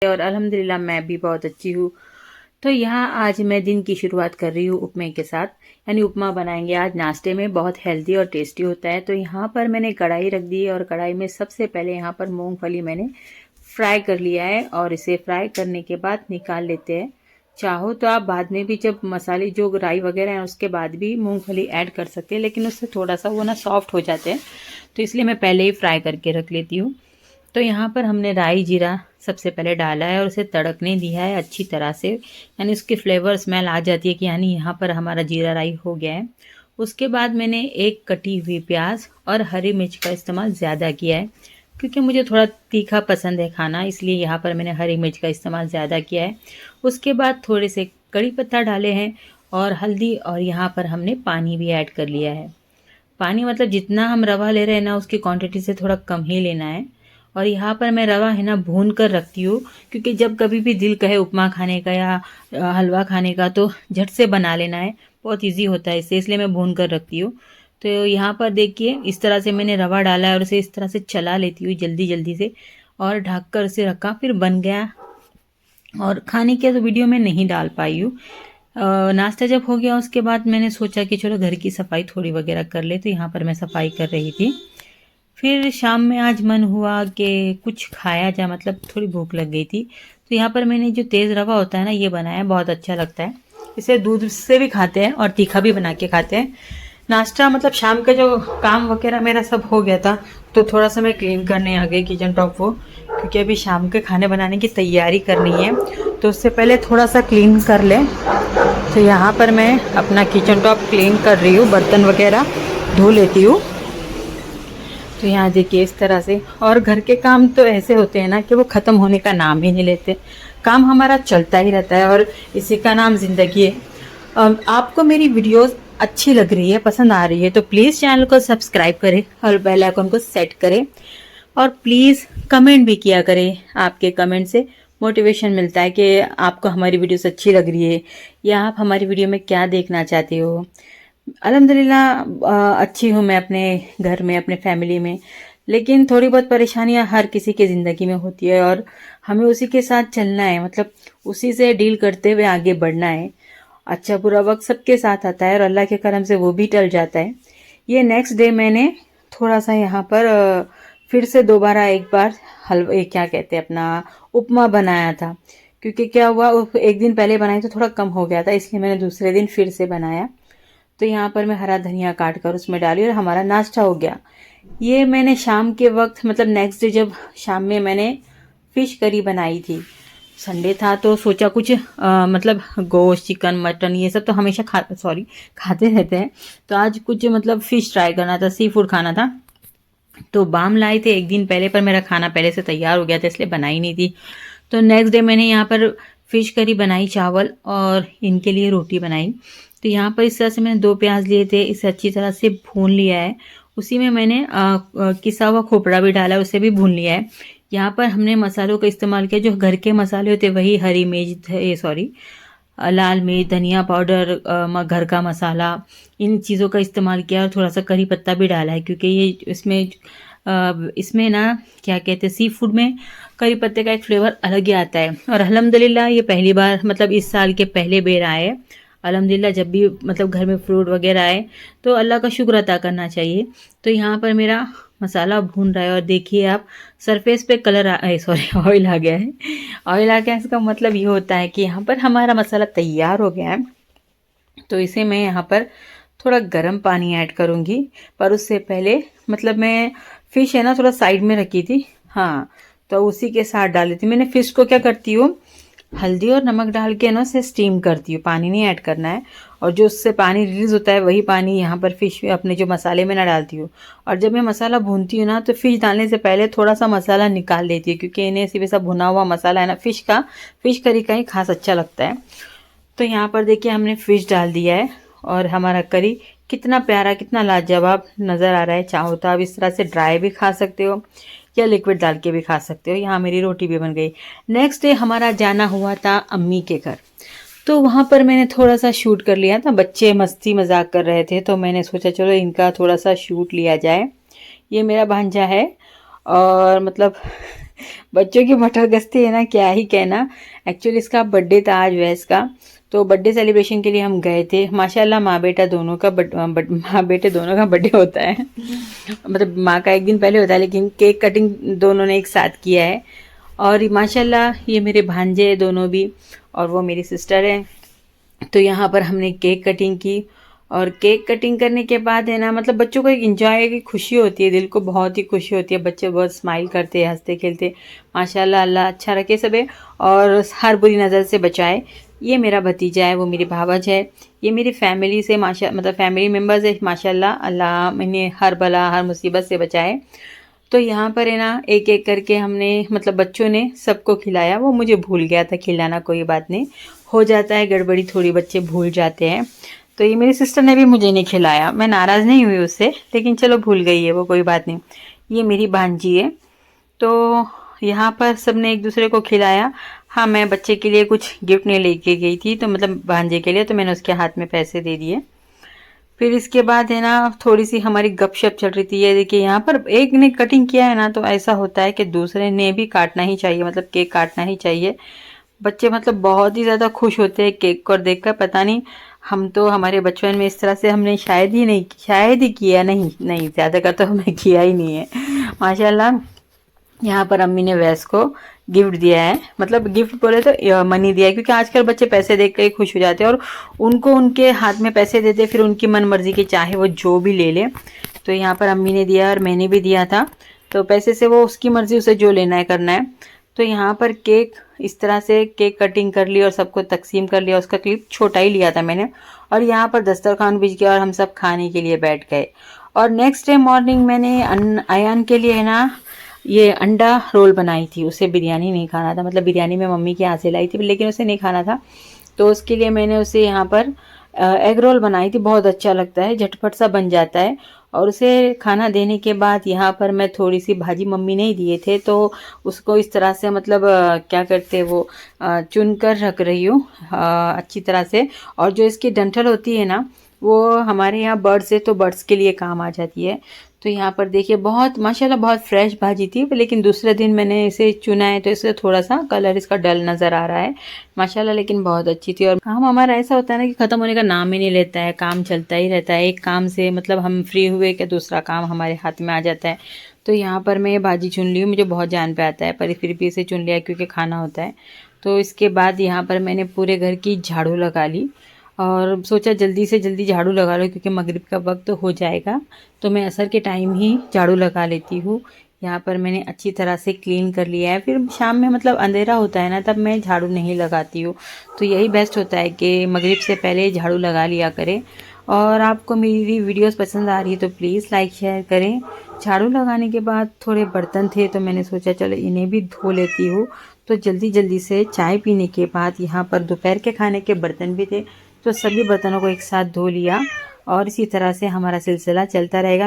और अल्हम्दुलिल्लाह मैं भी बहुत अच्छी हूँ। तो यहाँ आज मैं दिन की शुरुआत कर रही हूँ उपमे के साथ, यानी उपमा बनाएंगे आज नाश्ते में। बहुत हेल्दी और टेस्टी होता है। तो यहाँ पर मैंने कढ़ाई रख दी है और कढ़ाई में सबसे पहले यहाँ पर मूंगफली मैंने फ्राई कर लिया है और इसे फ्राई करने के बाद निकाल लेते हैं। चाहो तो आप बाद में भी जब मसाले जो राई वगैरह है उसके बाद भी मूंगफली ऐड कर सकते हैं, लेकिन उससे थोड़ा सा वो ना सॉफ्ट हो जाते हैं, तो इसलिए मैं पहले ही फ्राई करके रख लेती हूँ। तो यहाँ पर हमने राई जीरा सबसे पहले डाला है और उसे तड़कने दिया है अच्छी तरह से, यानी उसकी फ्लेवर स्मेल आ जाती है कि यानी यहाँ पर हमारा जीरा राई हो गया है। उसके बाद मैंने एक कटी हुई प्याज और हरी मिर्च का इस्तेमाल ज़्यादा किया है, क्योंकि मुझे थोड़ा तीखा पसंद है खाना, इसलिए यहाँ पर मैंने हरी मिर्च का इस्तेमाल ज़्यादा किया है। उसके बाद थोड़े से कड़ी पत्ता डाले हैं और हल्दी, और यहाँ पर हमने पानी भी ऐड कर लिया है। पानी मतलब जितना हम रवा ले रहे हैं ना उसकी क्वांटिटी से थोड़ा कम ही लेना है। और यहाँ पर मैं रवा है ना भून कर रखती हूँ, क्योंकि जब कभी भी दिल कहे उपमा खाने का या हलवा खाने का तो झट से बना लेना है, बहुत इजी होता है इससे, इसलिए मैं भून कर रखती हूँ। तो यहाँ पर देखिए इस तरह से मैंने रवा डाला है और उसे इस तरह से चला लेती हूँ जल्दी जल्दी से, और ढक कर उसे रखा, फिर बन गया। और खाने के तो वीडियो में नहीं डाल पाई हूँ। नाश्ता जब हो गया उसके बाद मैंने सोचा कि चलो घर की सफाई थोड़ी वगैरह कर ले, तो यहाँ पर मैं सफाई कर रही थी। फिर शाम में आज मन हुआ कि कुछ खाया जाए, मतलब थोड़ी भूख लग गई थी, तो यहाँ पर मैंने जो तेज़ रवा होता है ना ये बनाया, बहुत अच्छा लगता है। इसे दूध से भी खाते हैं और तीखा भी बना के खाते हैं। नाश्ता मतलब शाम का जो काम वगैरह मेरा सब हो गया था, तो थोड़ा सा मैं क्लीन करने आ गई किचन टॉप को, क्योंकि अभी शाम के खाने बनाने की तैयारी करनी है, तो उससे पहले थोड़ा सा क्लीन कर लें। तो यहाँ पर मैं अपना किचन टॉप क्लीन कर रही हूँ, बर्तन वगैरह धो लेती हूँ। तो यहाँ देखिए इस तरह से, और घर के काम तो ऐसे होते हैं ना कि वो ख़त्म होने का नाम ही नहीं लेते, काम हमारा चलता ही रहता है और इसी का नाम ज़िंदगी है। आपको मेरी वीडियोस अच्छी लग रही है, पसंद आ रही है, तो प्लीज़ चैनल को सब्सक्राइब करें और बेल आइकन को सेट करें, और प्लीज़ कमेंट भी किया करें। आपके कमेंट से मोटिवेशन मिलता है कि आपको हमारी वीडियोस अच्छी लग रही है या आप हमारी वीडियो में क्या देखना चाहते हो। अल्हम्दुलिल्लाह अच्छी हूँ मैं अपने घर में, अपने फैमिली में, लेकिन थोड़ी बहुत परेशानियाँ हर किसी के ज़िंदगी में होती है और हमें उसी के साथ चलना है, मतलब उसी से डील करते हुए आगे बढ़ना है। अच्छा बुरा वक्त सबके साथ आता है और अल्लाह के करम से वो भी टल जाता है। ये नेक्स्ट डे मैंने थोड़ा सा यहाँ पर फिर से दोबारा एक बार हलवा, क्या कहते हैं, अपना उपमा बनाया था, क्योंकि क्या हुआ एक दिन पहले बनाई तो थोड़ा कम हो गया था, इसलिए मैंने दूसरे दिन फिर से बनाया। तो यहाँ पर मैं हरा धनिया काट कर उसमें डाली और हमारा नाश्ता हो गया। ये मैंने शाम के वक्त, मतलब नेक्स्ट डे जब शाम में मैंने फ़िश करी बनाई थी, संडे था तो सोचा कुछ मतलब गोश्त चिकन मटन ये सब तो हमेशा खाते रहते हैं, तो आज कुछ मतलब फ़िश ट्राई करना था, सी फूड खाना था। तो बाम लाए थे एक दिन पहले, पर मेरा खाना पहले से तैयार हो गया था इसलिए बनाई नहीं थी। तो नेक्स्ट डे मैंने यहाँ पर फ़िश करी बनाई, चावल और इनके लिए रोटी बनाई। तो यहाँ पर इस तरह से मैंने 2 प्याज लिए थे, इसे अच्छी तरह से भून लिया है। उसी में मैंने किसा हुआ खोपड़ा भी डाला है, उसे भी भून लिया है। यहाँ पर हमने मसालों का इस्तेमाल किया, जो घर के मसाले होते वही, हरी मिर्च लाल मिर्च, धनिया पाउडर, घर का मसाला, इन चीज़ों का इस्तेमाल किया और थोड़ा सा करी पत्ता भी डाला है, क्योंकि ये इसमें ना क्या कहते हैं, सी फूड में करी पत्ते का एक फ्लेवर अलग ही आता है। और अल्हम्दुलिल्लाह ये पहली बार, मतलब इस साल के पहले बेर आए हैं। अल्हम्दुलिल्लाह जब भी मतलब घर में फ्रूट वगैरह आए तो अल्लाह का शुक्र अदा करना चाहिए। तो यहाँ पर मेरा मसाला भून रहा है और देखिए आप सरफेस पे कलर ऑयल आ गया है। ऑयल आ गया इसका मतलब ये होता है कि यहाँ पर हमारा मसाला तैयार हो गया है। तो इसे मैं यहाँ पर थोड़ा गर्म पानी ऐड करूँगी, पर उससे पहले मतलब मैं फ़िश है ना थोड़ा साइड में रखी थी, हाँ, तो उसी के साथ डाली थी मैंने। फ़िश को क्या करती हूँ, हल्दी और नमक डाल के ना उसे स्टीम करती हूँ, पानी नहीं ऐड करना है, और जो उससे पानी रिलीज़ होता है वही पानी यहाँ पर फ़िश अपने जो मसाले में ना डालती हूँ। और जब मैं मसाला भूनती हूँ ना तो फ़िश डालने से पहले थोड़ा सा मसाला निकाल देती हूँ, क्योंकि इन्हें सिर्फ ऐसा भुना हुआ मसाला है ना फ़िश करी का ही खास अच्छा लगता है। तो यहाँ पर देखिए हमने फ़िश डाल दिया है और हमारा करी कितना प्यारा, कितना लाजवाब नज़र आ रहा है। चाहो तो आप इस तरह से ड्राई भी खा सकते हो या लिक्विड डाल के भी खा सकते हो। यहाँ मेरी रोटी भी बन गई। नेक्स्ट डे हमारा जाना हुआ था अम्मी के घर, तो वहाँ पर मैंने थोड़ा सा शूट कर लिया था। बच्चे मस्ती मजाक कर रहे थे तो मैंने सोचा चलो इनका थोड़ा सा शूट लिया जाए। ये मेरा भांजा है और मतलब बच्चों की मटर गश्ती है ना, क्या ही कहना। एक्चुअली इसका बर्थडे था आज वैस का, तो बर्थडे सेलिब्रेशन के लिए हम गए थे। माशाल्लाह माँ बेटा दोनों का माँ बेटे दोनों का बर्थडे होता है। मतलब माँ का एक दिन पहले होता है, लेकिन केक कटिंग दोनों ने एक साथ किया है। और माशाल्लाह ये मेरे भांजे हैं दोनों भी, और वो मेरी सिस्टर है। तो यहाँ पर हमने केक कटिंग की, और केक कटिंग करने के बाद है ना, मतलब बच्चों को एक इंजॉय की खुशी होती है, दिल को बहुत ही खुशी होती है। बच्चे बहुत स्माइल करते हैं, हंसते खेलते। माशाल्लाह, अल्लाह अच्छा रखे सबे और हर बुरी नज़र से बचाए। ये मेरा भतीजा है, वो मेरी भावज है। ये मेरी फैमिली से मतलब फैमिली मेम्बर्स है। माशाल्लाह, अल्लाह इन्हें हर बला हर मुसीबत से बचाए। तो यहाँ पर है ना, एक एक करके हमने, मतलब बच्चों ने सबको खिलाया। वो मुझे भूल गया था खिलाना, कोई बात नहीं, हो जाता है गड़बड़ी, थोड़ी बच्चे भूल जाते हैं। तो ये मेरी सिस्टर ने भी मुझे नहीं खिलाया, मैं नाराज़ नहीं हुई उससे, लेकिन चलो भूल गई है वो, कोई बात नहीं। ये मेरी भांजी है। तो यहाँ पर सबने एक दूसरे को खिलाया। हाँ, मैं बच्चे के लिए कुछ गिफ्ट नहीं लेके गई थी, तो मतलब भांजे के लिए, तो मैंने उसके हाथ में पैसे दे दिए। फिर इसके बाद है ना, थोड़ी सी हमारी गपशप चल रही थी। ये देखिए, यहाँ पर एक ने कटिंग किया है ना, तो ऐसा होता है कि दूसरे ने भी काटना ही चाहिए, मतलब केक काटना ही चाहिए। बच्चे मतलब बहुत ही ज़्यादा खुश होते हैं केक को देखकर। पता नहीं, हम तो हमारे बचपन में इस तरह से हमने शायद ही किया नहीं, ज़्यादा का तो हमें किया ही नहीं है। माशाल्लाह, यहाँ पर अम्मी ने वैस को गिफ्ट दिया है, मतलब गिफ्ट बोले तो मनी दिया है, क्योंकि आजकल बच्चे पैसे देख कर ही खुश हो जाते हैं, और उनको उनके हाथ में पैसे देते, फिर उनकी मन मर्जी के चाहे वो जो भी ले ले। तो यहाँ पर अम्मी ने दिया और मैंने भी दिया था, तो पैसे से वो उसकी मर्जी, उसे जो लेना है करना है। तो यहाँ पर केक इस तरह से केक कटिंग कर ली और सबको तकसीम कर लिया। उसका क्लिप छोटा ही लिया था मैंने, और यहाँ पर दस्तरखान बिछ गया और हम सब खाने के लिए बैठ गए। और नेक्स्ट डे मॉर्निंग मैंने अयान के लिए है ना, ये अंडा रोल बनाई थी। उसे बिरयानी नहीं खाना था, मतलब बिरयानी मैं मम्मी के यहाँ से लाई थी, लेकिन उसे नहीं खाना था। तो उसके लिए मैंने उसे यहाँ पर एग रोल बनाई थी। बहुत अच्छा लगता है, झटपट सा बन जाता है। और उसे खाना देने के बाद यहाँ पर मैं थोड़ी सी भाजी, मम्मी ने ही दिए थे, तो उसको इस तरह से, मतलब क्या करते हैं वो, चुन कर रख रही हूँ अच्छी तरह से। और जो इसकी डंठल होती है ना, वो हमारे यहाँ बर्ड्स है, तो बर्ड्स के लिए काम आ जाती है। तो यहाँ पर देखिए, बहुत माशाल्लाह बहुत फ्रेश भाजी थी, लेकिन दूसरे दिन मैंने इसे चुना है, तो इससे थोड़ा सा कलर इसका डल नज़र आ रहा है। माशाल्लाह लेकिन बहुत अच्छी थी। और काम हमारा ऐसा होता है ना कि ख़त्म होने का नाम ही नहीं लेता है, काम चलता ही रहता है। एक काम से मतलब हम फ्री हुए कि दूसरा काम हमारे हाथ में आ जाता है। तो यहाँ पर मैं भाजी चुन ली हूँ, मुझे बहुत जान पे आता है, पर फिर भी इसे चुन लिया क्योंकि खाना होता है। तो इसके बाद यहाँ पर मैंने पूरे घर की झाड़ू लगा ली, और सोचा जल्दी से जल्दी झाड़ू लगा लो, क्योंकि मगरिब का वक्त हो जाएगा, तो मैं असर के टाइम ही झाड़ू लगा लेती हूँ। यहाँ पर मैंने अच्छी तरह से क्लीन कर लिया है। फिर शाम में मतलब अंधेरा होता है ना, तब मैं झाड़ू नहीं लगाती हूँ। तो यही बेस्ट होता है कि मगरिब से पहले झाड़ू लगा लिया करें। और आपको मेरी वीडियोस पसंद आ रही है तो प्लीज़ लाइक शेयर करें। झाड़ू लगाने के बाद थोड़े बर्तन थे, तो मैंने सोचा चलो इन्हें भी धो लेती हूँ। तो जल्दी जल्दी से चाय पीने के बाद यहाँ पर दोपहर के खाने के बर्तन भी थे, तो सभी बर्तनों को एक साथ धो लिया। और इसी तरह से हमारा सिलसिला चलता रहेगा।